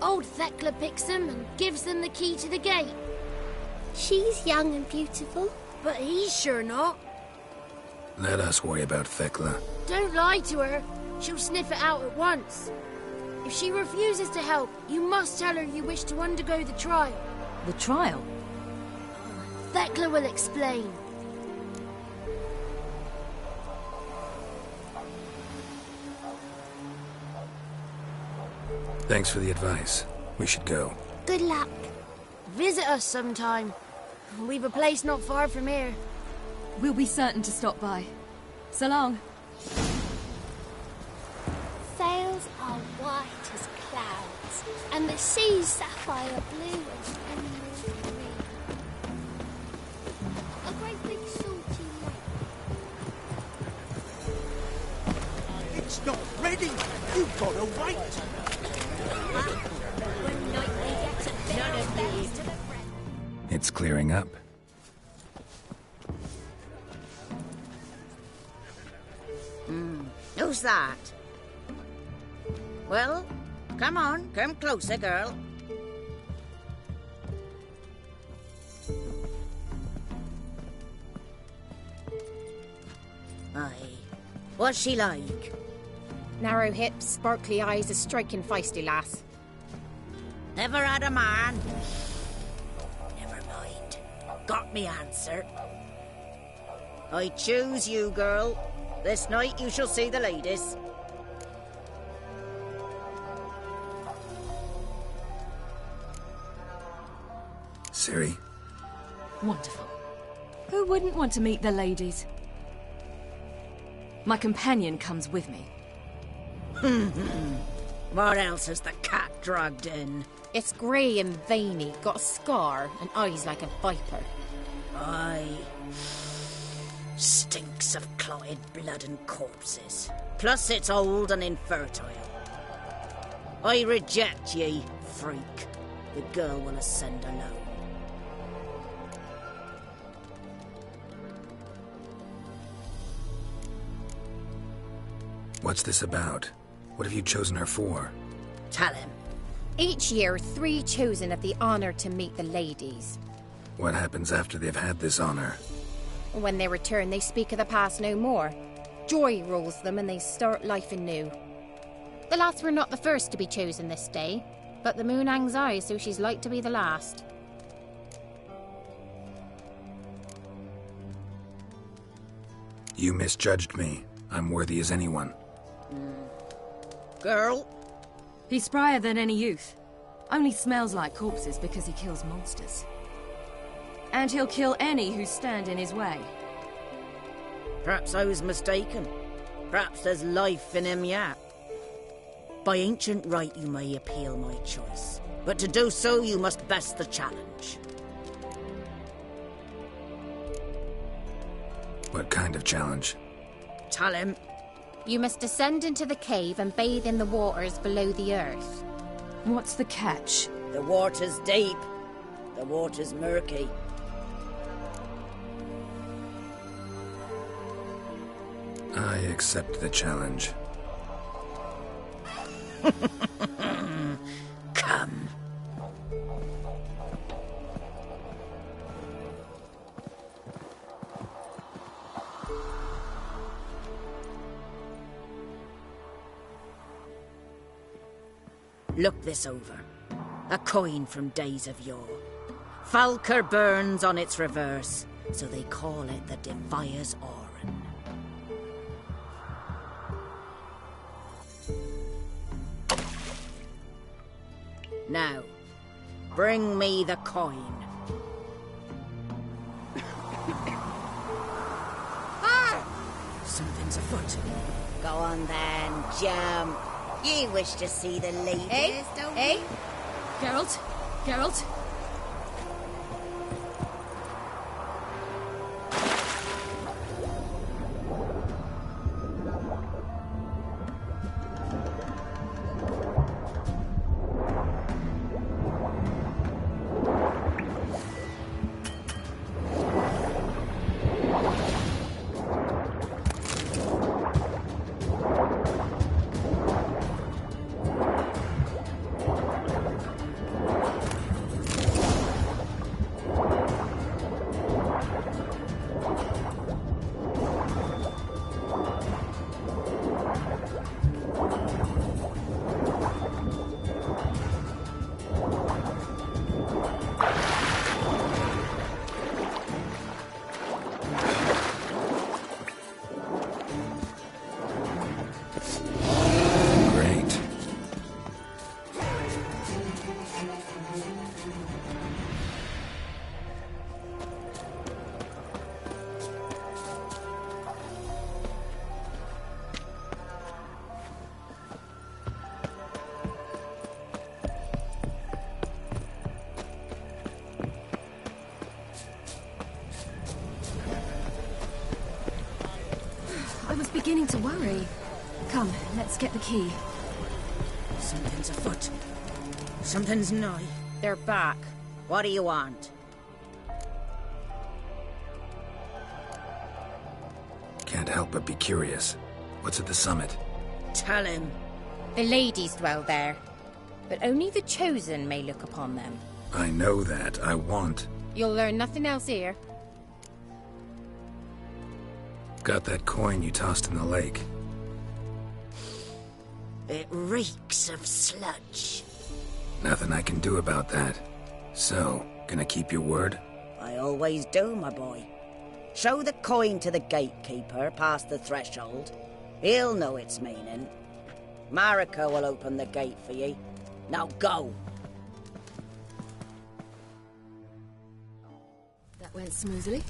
Old Thekla picks them and gives them the key to the gate. She's young and beautiful. But he's sure not. Let us worry about Thekla. Don't lie to her. She'll sniff it out at once. If she refuses to help, you must tell her you wish to undergo the trial. The trial? Thekla will explain. Thanks for the advice. We should go. Good luck. Visit us sometime. We've a place not far from here. We'll be certain to stop by. So long. Sails are white as clouds, and the sea's sapphire blue as emerald green. A great big salty lake. It's not ready! You've got to wait! It's clearing up. Who's that? Well, come on, come closer, girl. Aye. What's she like? Narrow hips, sparkly eyes, a striking feisty lass. Never had a man. Never mind. Got me answer. I choose you, girl. This night you shall see the ladies. Ciri? Wonderful. Who wouldn't want to meet the ladies? My companion comes with me. What else has the cat dragged in? It's grey and veiny, got a scar, and eyes like a viper. Aye. Stinks of clotted blood and corpses. Plus it's old and infertile. I reject ye, freak. The girl will ascend alone. What's this about? What have you chosen her for? Tell him. Each year, 3 chosen have the honour to meet the ladies. What happens after they've had this honor? When they return, they speak of the past no more. Joy rules them and they start life anew. The lads were not the first to be chosen this day, but the moon hangs high, so she's like to be the last. You misjudged me. I'm worthy as anyone. Girl? He's sprier than any youth. Only smells like corpses because he kills monsters. And he'll kill any who stand in his way. Perhaps I was mistaken. Perhaps there's life in him yet. By ancient right you may appeal my choice, but to do so you must best the challenge. What kind of challenge? Tell him. You must descend into the cave and bathe in the waters below the earth. What's the catch? The water's deep. The water's murky. I accept the challenge. Come. Look this over. A coin from days of yore. Falker burns on its reverse, so they call it the Defier's Oran. Now, bring me the coin. Something's afoot. Go on then, jump. You wish to see the ladies, don't you? Geralt? Geralt? I was beginning to worry. Come, let's get the key. Something's afoot. Something's nigh. They're back. What do you want? Can't help but be curious. What's at the summit? Tell him. The ladies dwell there, but only the chosen may look upon them. I know that. I want. You'll learn nothing else here. Got that coin you tossed in the lake. It reeks of sludge. Nothing I can do about that. So, gonna keep your word? I always do, my boy. Show the coin to the gatekeeper past the threshold. He'll know its meaning. Marika will open the gate for ye. Now go. That went smoothly.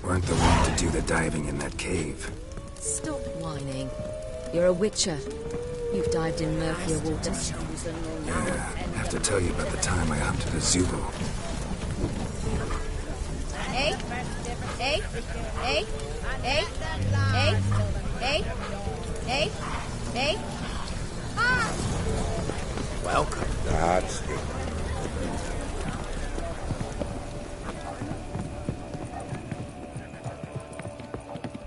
Weren't the one to do the diving in that cave. Stop whining. You're a witcher. You've dived in murkier waters. Yeah, have to tell you about the time I hunted a Zubo. Hey, hey, hey, hey, hey, hey, hey, hey. Welcome. That's it.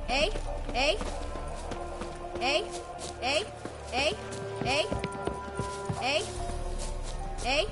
Hey, hey, hey, hey, hey, hey, hey, hey.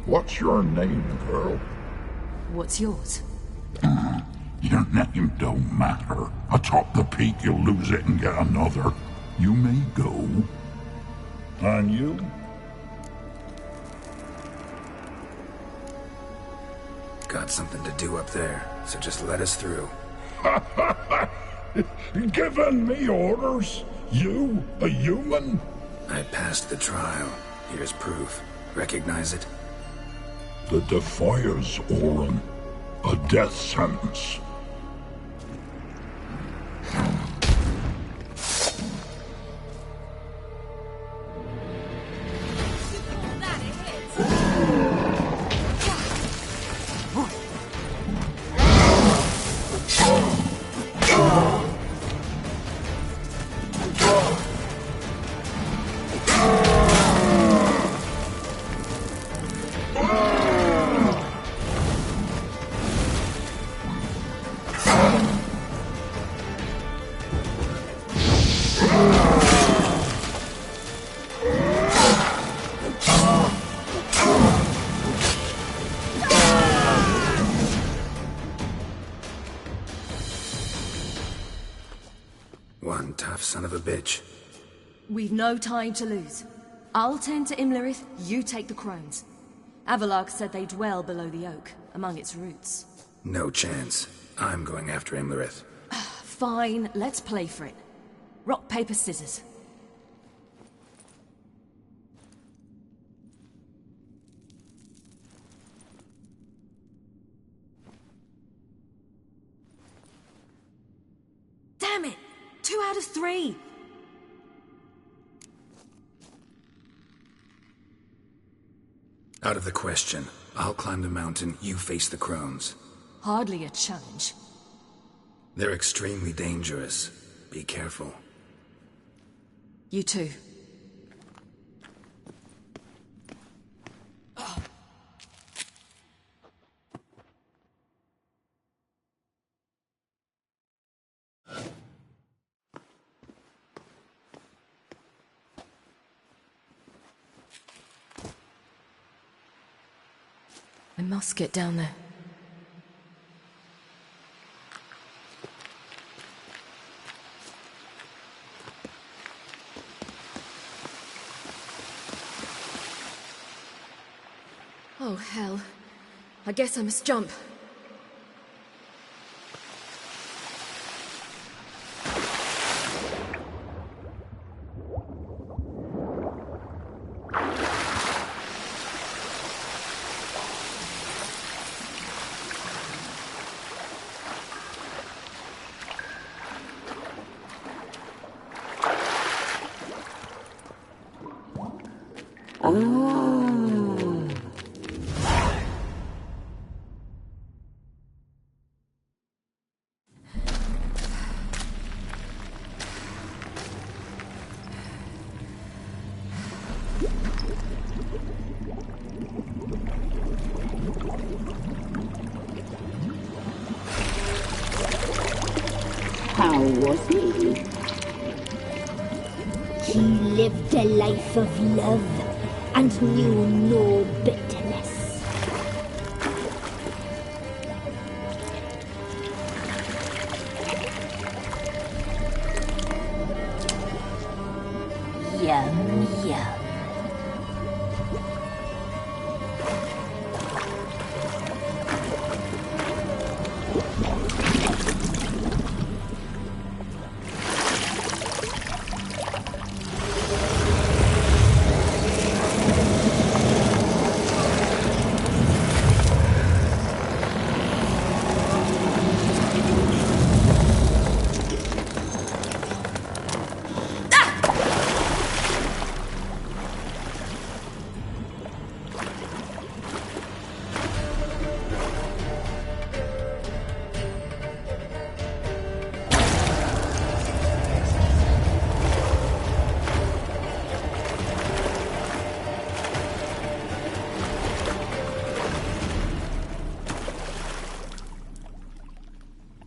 What's your name, girl? What's yours? Your name don't matter. Atop the peak, you'll lose it and get another. You may go. And you? Got something to do up there, so just let us through. Giving me orders? You, a human? I passed the trial. Here's proof. Recognize it? The Defier's Oran. A death sentence. One tough son of a bitch. We've no time to lose. I'll tend to Imlerith, you take the crones. Avalark said they dwell below the oak, among its roots. No chance. I'm going after Imlerith. Fine, let's play for it. Rock, paper, scissors. Damn it! 2 out of 3! Out of the question. I'll climb the mountain, you face the crones. Hardly a challenge. They're extremely dangerous. Be careful. You too. I must get down there. Oh, hell. I guess I must jump. How was he? He lived a life of love and knew no bitterness. Yum, yum.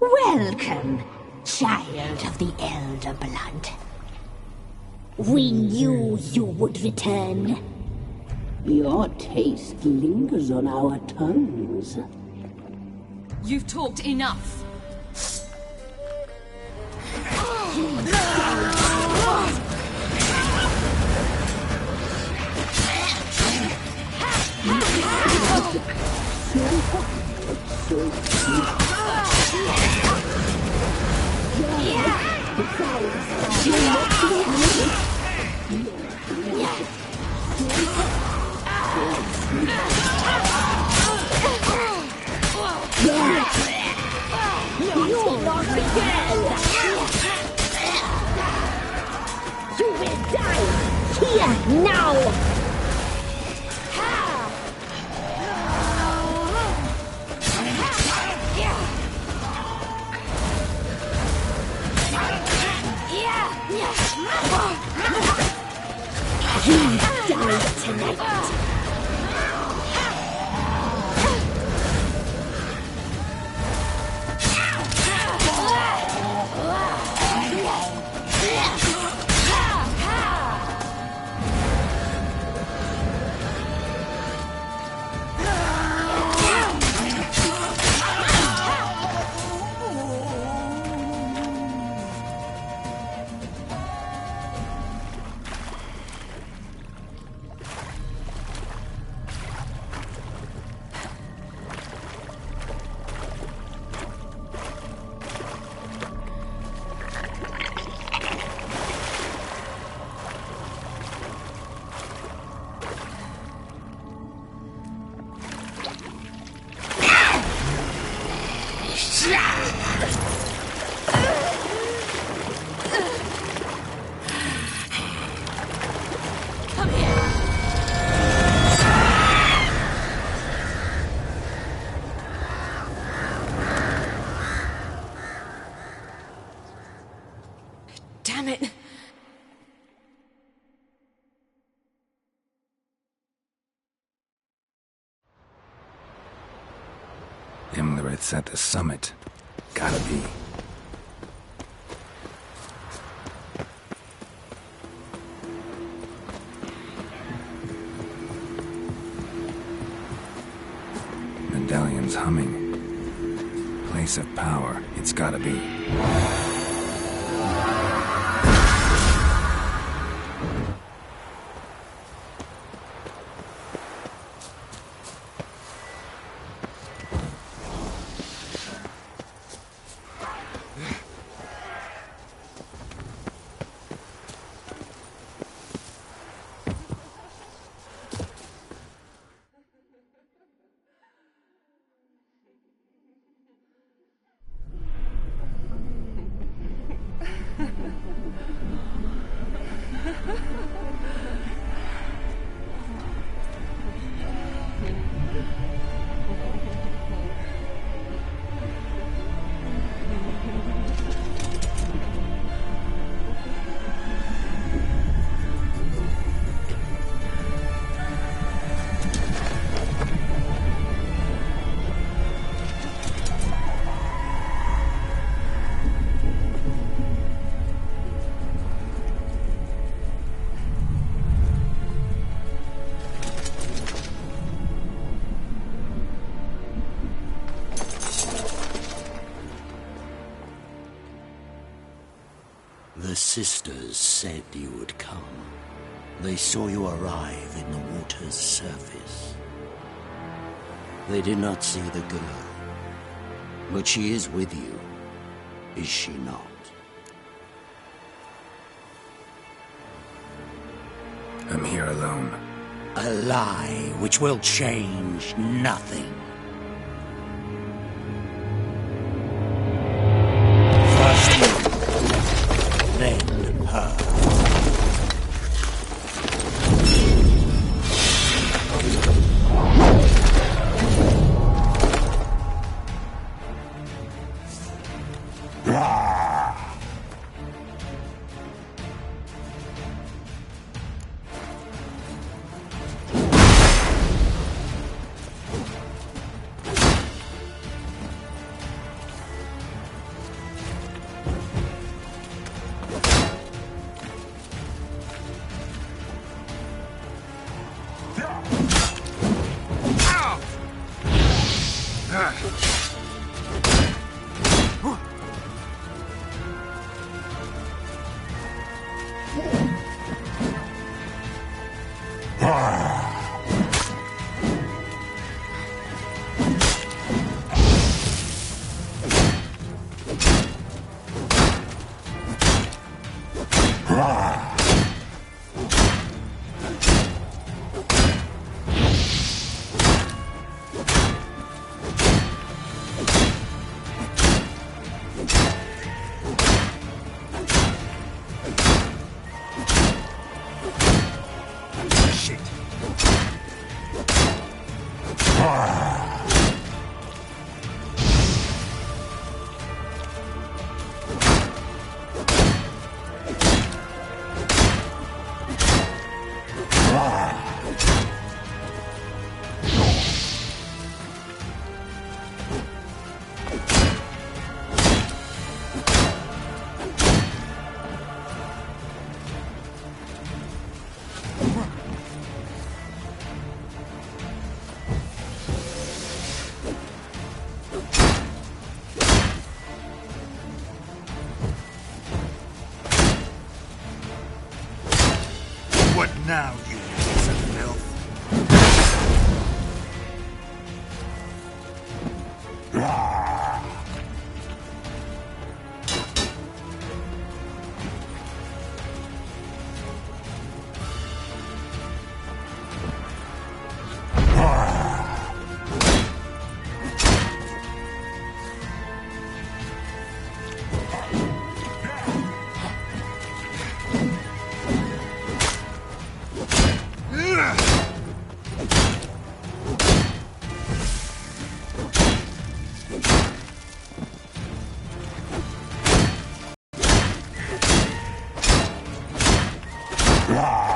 Welcome, child of the Elder Blood. We knew you would return. Your taste lingers on our tongues. You've talked enough. You will die here now! You die tonight! it's at the summit. Gotta be. Medallion's humming. Place of power. It's gotta be. The sisters said you would come. They saw you arrive in the water's surface. They did not see the girl. But she is with you, is she not? I'm here alone. A lie which will change nothing. First you, then her. What now, you piece of filth? Ah!